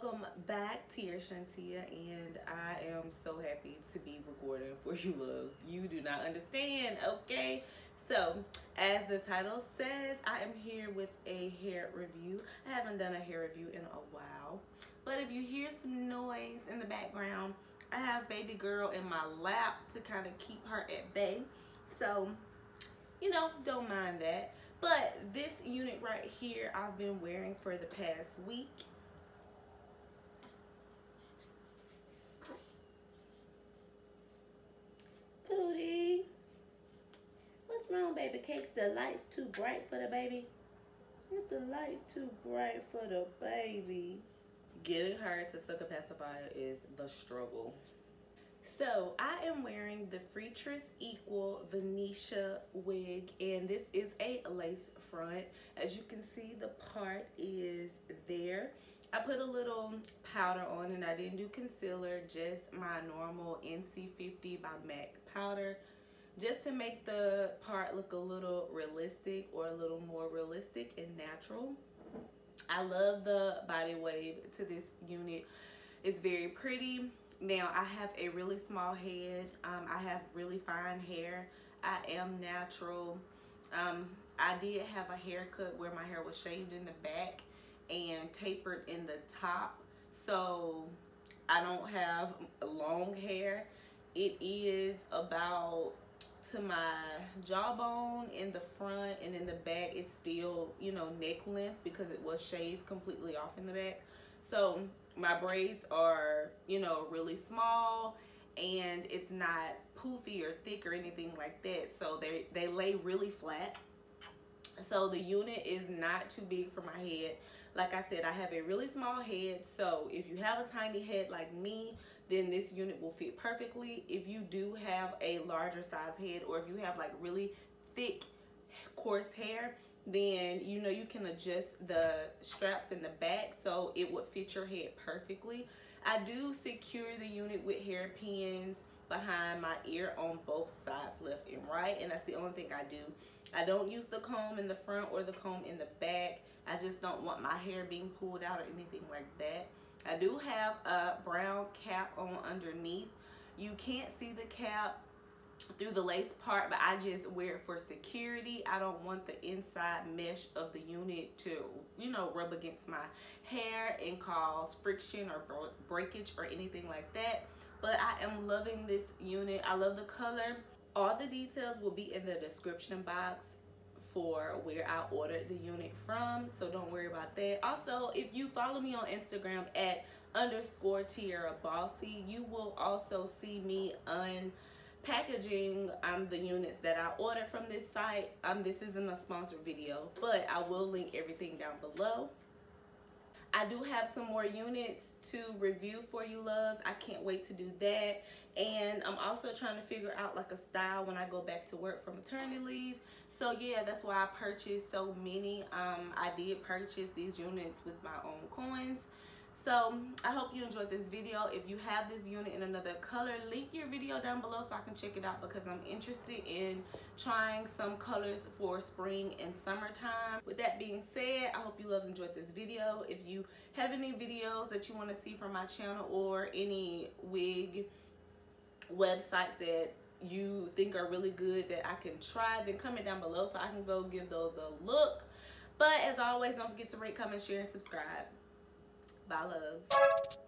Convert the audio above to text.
welcome back, Tierra Shontia, and I am so happy to be recording for you loves. You do not understand, okay? So, as the title says, I am here with a hair review. I haven't done a hair review in a while, but if you hear some noise in the background, I have baby girl in my lap to kind of keep her at bay. So, you know, don't mind that. But this unit right here, I've been wearing for the past week. Pootie, what's wrong, baby cakes? The light's too bright for the baby. If the light's too bright for the baby. Getting her to suck a pacifier is the struggle. So I am wearing the Freetress Equal Venetia wig, and this is a lace front. As you can see, the part is there. I put a little powder on, and I didn't do concealer, just my normal NC50 by MAC powder, just to make the part look a little realistic, or a little more realistic and natural. I love the body wave to this unit. It's very pretty. Now, I have a really small head. I have really fine hair. I am natural. I did have a haircut where my hair was shaved in the back and tapered in the top. So, I don't have long hair. It is about to my jawbone in the front, and in the back it's still, you know, neck length because it was shaved completely off in the back. So my braids are, you know, really small, and it's not poofy or thick or anything like that. So they lay really flat. So the unit is not too big for my head. Like I said, I have a really small head. So if you have a tiny head like me, then this unit will fit perfectly. If you do have a larger size head, or if you have like really thick, coarse hair, then you know you can adjust the straps in the back so it would fit your head perfectly. I do secure the unit with hairpins behind my ear on both sides, left and right, and that's the only thing I do. I don't use the comb in the front or the comb in the back. I just don't want my hair being pulled out or anything like that. I do have a brown cap on underneath. You can't see the cap through the lace part, but I just wear it for security. I don't want the inside mesh of the unit to, you know, rub against my hair and cause friction or breakage or anything like that. But I am loving this unit. I love the color. All the details will be in the description box for where I ordered the unit from, so don't worry about that. Also, if you follow me on Instagram at _TierraBossy, you will also see me unpackaging the units that I ordered from this site. This isn't a sponsored video, but I will link everything down below. I do have some more units to review for you loves. I can't wait to do that. And I'm also trying to figure out like a style when I go back to work from maternity leave. So yeah, that's why I purchased so many. I did purchase these units with my own coins. So I hope you enjoyed this video. If you have this unit in another color, link your video down below so I can check it out, because I'm interested in trying some colors for spring and summertime. With that being said, I hope you loves enjoyed this video. If you have any videos that you want to see from my channel, or any wig websites that you think are really good that I can try, then comment down below so I can go give those a look. But as always, don't forget to rate, comment, share, and subscribe. Bye, loves.